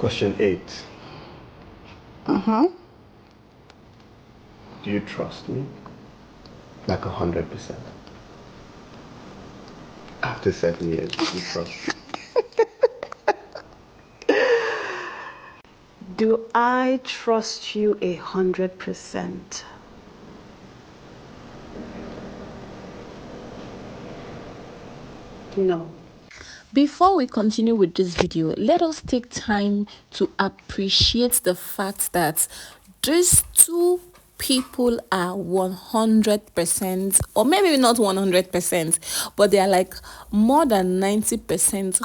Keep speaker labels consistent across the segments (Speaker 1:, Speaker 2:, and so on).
Speaker 1: Question 8.
Speaker 2: Mm-hmm.
Speaker 1: Do you trust me? Like 100%. After 7 years, do you trust me?
Speaker 2: Do I trust you 100%? No.
Speaker 3: Before we continue with this video, let us take time to appreciate the fact that these two people are 100%, or maybe not 100%, but they are like more than 90%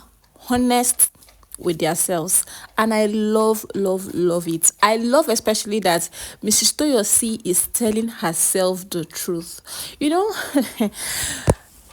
Speaker 3: honest with themselves, and I love it. I love especially that Mrs. Toyosi is telling herself the truth.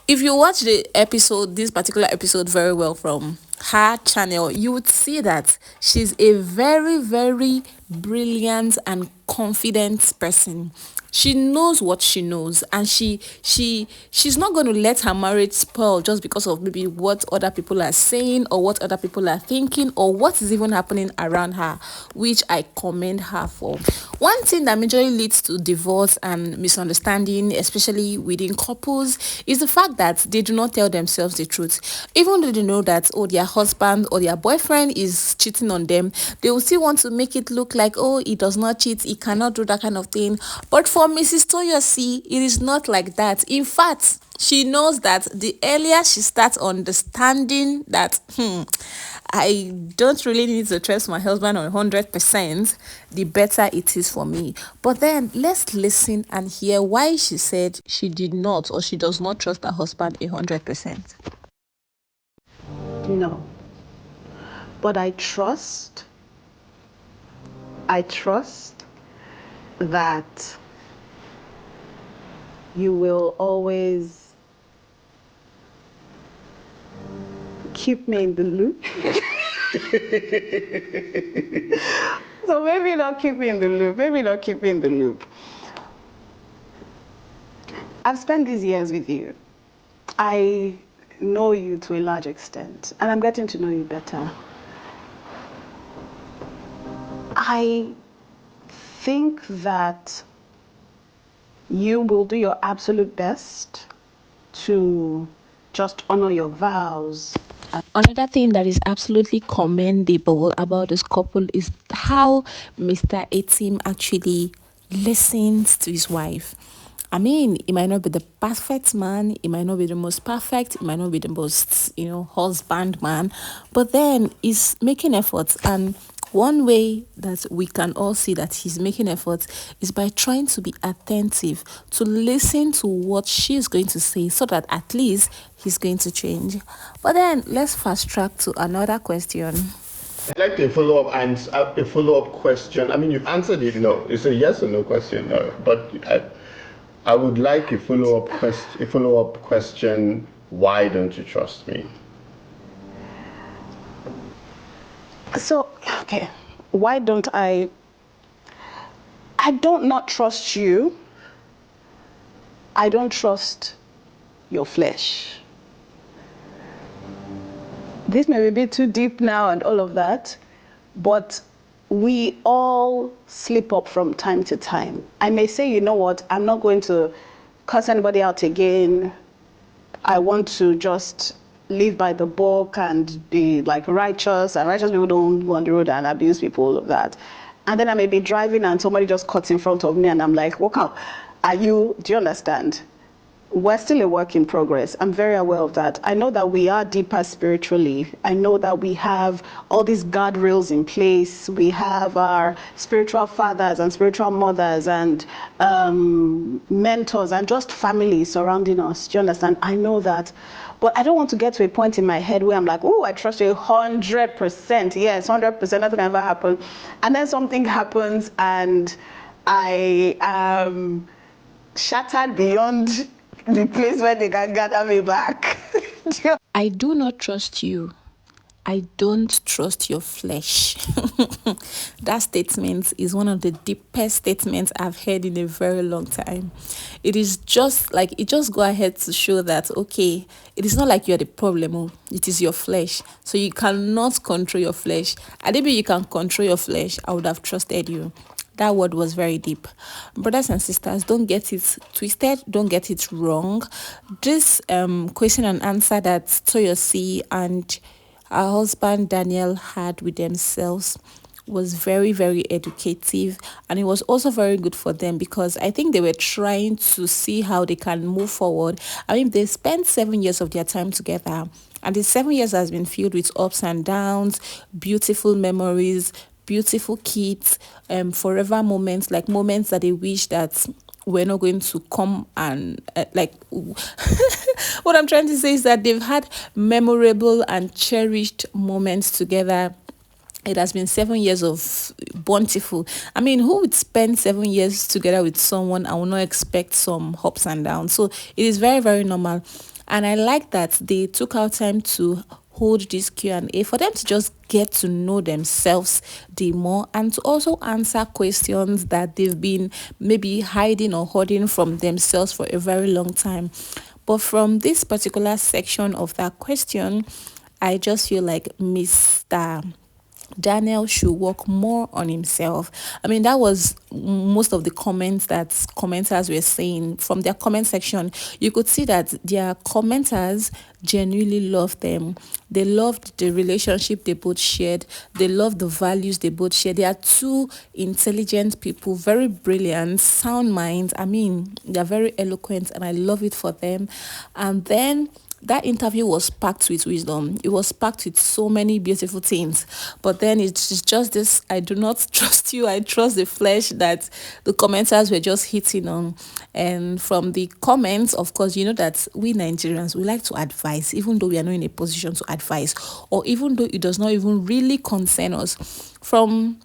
Speaker 3: If you watch this particular episode very well from her channel, you would see that she's a very, very brilliant and confident person. She knows what she knows, and she's not going to let her marriage spoil just because of maybe what other people are saying or what other people are thinking or what is even happening around her, which I commend her for. One thing that majorly leads to divorce and misunderstanding, especially within couples, is the fact that they do not tell themselves the truth. Even though they know that, their husband or their boyfriend is cheating on them, they will still want to make it look like, he does not cheat, he cannot do that kind of thing. But for Mrs. Toyosi, it is not like that. In fact, she knows that the earlier she starts understanding that, I don't really need to trust my husband on 100%, the better it is for me. But then let's listen and hear why she said she did not, or she does not trust her husband 100%.
Speaker 2: No. But I trust that you will always keep me in the loop. So maybe not keep me in the loop. I've spent these years with you. I know you to a large extent, and I'm getting to know you better. I think that you will do your absolute best to just honor your vows.
Speaker 3: Another thing that is absolutely commendable about this couple is how Mr. Etim actually listens to his wife. I mean, it might not be the perfect man, it might not be the most perfect, it might not be the most, husband man, but then he's making efforts. And one way that we can all see that he's making efforts is by trying to be attentive, to listen to what she's going to say so that at least he's going to change. But then let's fast track to another question.
Speaker 1: I'd like a follow-up question. I mean, you've answered it, no. It's a yes or no question, no. But I would like a follow-up question. Why don't you trust me?
Speaker 2: So, okay, why don't I don't not trust you. I don't trust your flesh. This may be a bit too deep now and all of that, but we all slip up from time to time. I may say, you know what, I'm not going to cuss anybody out again. I want to just live by the book and be like righteous, and righteous people don't go on the road and abuse people, all of that. And then I may be driving and somebody just cuts in front of me and I'm like, what kind? Do you understand? We're still a work in progress. I'm very aware of that. I know that we are deeper spiritually. I know that we have all these guardrails in place. We have our spiritual fathers and spiritual mothers and mentors and just family surrounding us. Do you understand? I know that. But I don't want to get to a point in my head where I'm like, oh, I trust you 100%. Yes, 100%, nothing can ever happen. And then something happens and I am shattered beyond the place where they can gather me back.
Speaker 3: I do not trust you I don't trust your flesh. That statement is one of the deepest statements I've heard in a very long time. It is just like, it just go ahead to show that, okay, it is not like you're the problem, oh, it is your flesh. So you cannot control your flesh. And maybe you can control your flesh, I would have trusted you. That word was very deep. Brothers and sisters, don't get it twisted, don't get it wrong. This question and answer that Toyosi and her husband Daniel had with themselves was very, very educative, and it was also very good for them because I think they were trying to see how they can move forward. I mean, they spent 7 years of their time together, and the 7 years has been filled with ups and downs, beautiful memories, beautiful kids, forever moments, like moments that they wish that we're not going to come and like what I'm trying to say is that they've had memorable and cherished moments together. It has been 7 years of bountiful. I mean, who would spend 7 years together with someone and will not expect some ups and downs? So it is very, very normal. And I like that they took out time to hold this Q&A for them to just get to know themselves the more, and to also answer questions that they've been maybe hiding or holding from themselves for a very long time. But from this particular section of that question, I just feel like Mr. Daniel should work more on himself. I mean, that was most of the comments that commenters were saying from their comment section. You could see that their commenters genuinely loved them. They loved the relationship they both shared. They loved the values they both shared. They are two intelligent people, very brilliant, sound minds. I mean, they're very eloquent, and I love it for them. And then that interview was packed with wisdom. It was packed with so many beautiful things. But then it's just this, I do not trust you, I trust the flesh, that the commenters were just hitting on. And from the comments, of course, you know that we Nigerians, we like to advise, even though we are not in a position to advise, or even though it does not even really concern us. From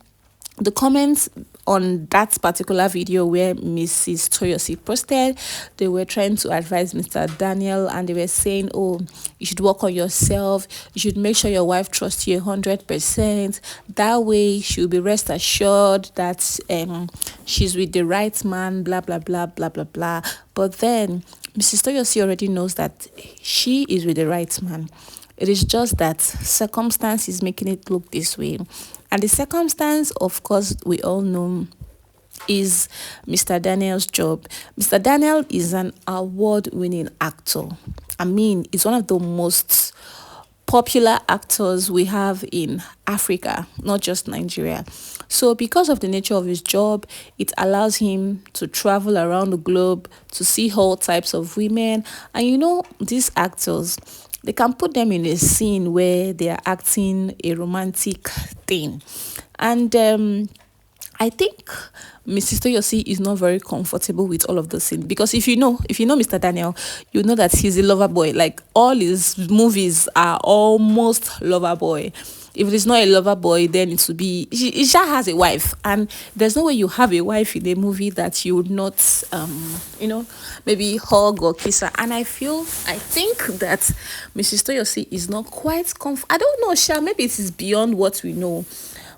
Speaker 3: the comments on that particular video where Mrs. Toyosi posted, they were trying to advise Mr. Daniel, and they were saying, oh, you should work on yourself. You should make sure your wife trusts you 100%. That way she'll be rest assured that she's with the right man, blah, blah, blah, blah, blah, blah. But then Mrs. Toyosi already knows that she is with the right man. It is just that circumstance is making it look this way. And the circumstance, of course, we all know, is Mr. Daniel's job. Mr. Daniel is an award-winning actor. I mean, he's one of the most popular actors we have in Africa, not just Nigeria. So because of the nature of his job, it allows him to travel around the globe to see all types of women. And you know, these actors, they can put them in a scene where they are acting a romantic thing. And I think Mrs. Toyosi is not very comfortable with all of those things, because if you know Mr. Daniel, you know that he's a lover boy. Like, all his movies are almost lover boy. If it is not a lover boy, then it would be, he just has a wife, and there's no way you have a wife in a movie that you would not maybe hug or kiss her. And I think that Mrs. Toyosi is not quite I don't know, Sha, maybe it is beyond what we know.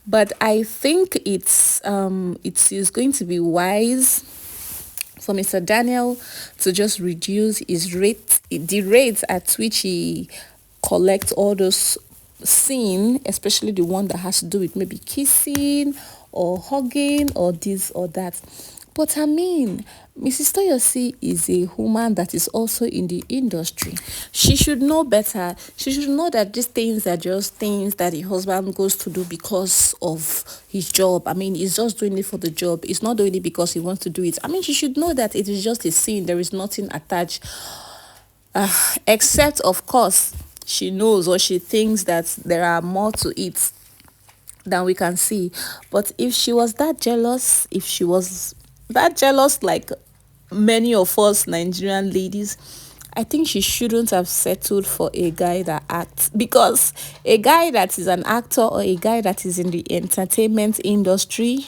Speaker 3: But I think it is going to be wise for Mr. Daniel to just reduce the rate at which he collects all those scenes, especially the one that has to do with maybe kissing or hugging or this or that. But I mean, Mrs. Toyosi is a woman that is also in the industry. She should know better. She should know that these things are just things that the husband goes to do because of his job. I mean, he's just doing it for the job. He's not doing it because he wants to do it. I mean, she should know that it is just a scene. There is nothing attached. Except, of course, she knows, or she thinks that there are more to it than we can see. But if she was that jealous, like many of us Nigerian ladies, I think she shouldn't have settled for a guy that acts, because a guy that is an actor or a guy that is in the entertainment industry,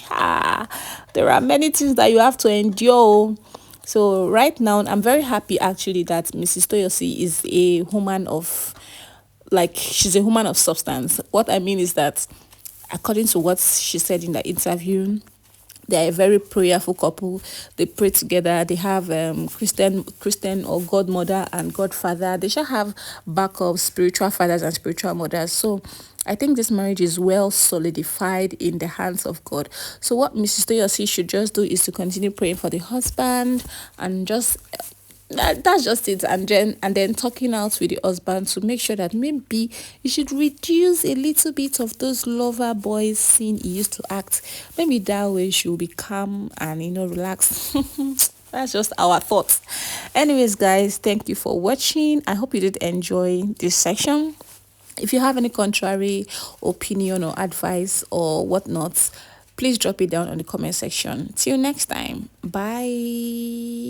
Speaker 3: there are many things that you have to endure. So right now, I'm very happy actually that Mrs. Toyosi is a woman of like she's a woman of substance. What I mean is that, according to what she said in the interview, they are a very prayerful couple. They pray together. They have Christian or godmother and godfather. They shall have backup spiritual fathers and spiritual mothers. So I think this marriage is well solidified in the hands of God. So what Mrs. Toyosi should just do is to continue praying for the husband, and just that's just it. And then talking out with the husband to make sure that maybe you should reduce a little bit of those lover boys sin he used to act. Maybe that way she'll be calm and relax. That's just our thoughts. Anyways, guys, thank you for watching. I hope you did enjoy this section. If you have any contrary opinion or advice or whatnot, please drop it down on the comment section. Till next time, bye.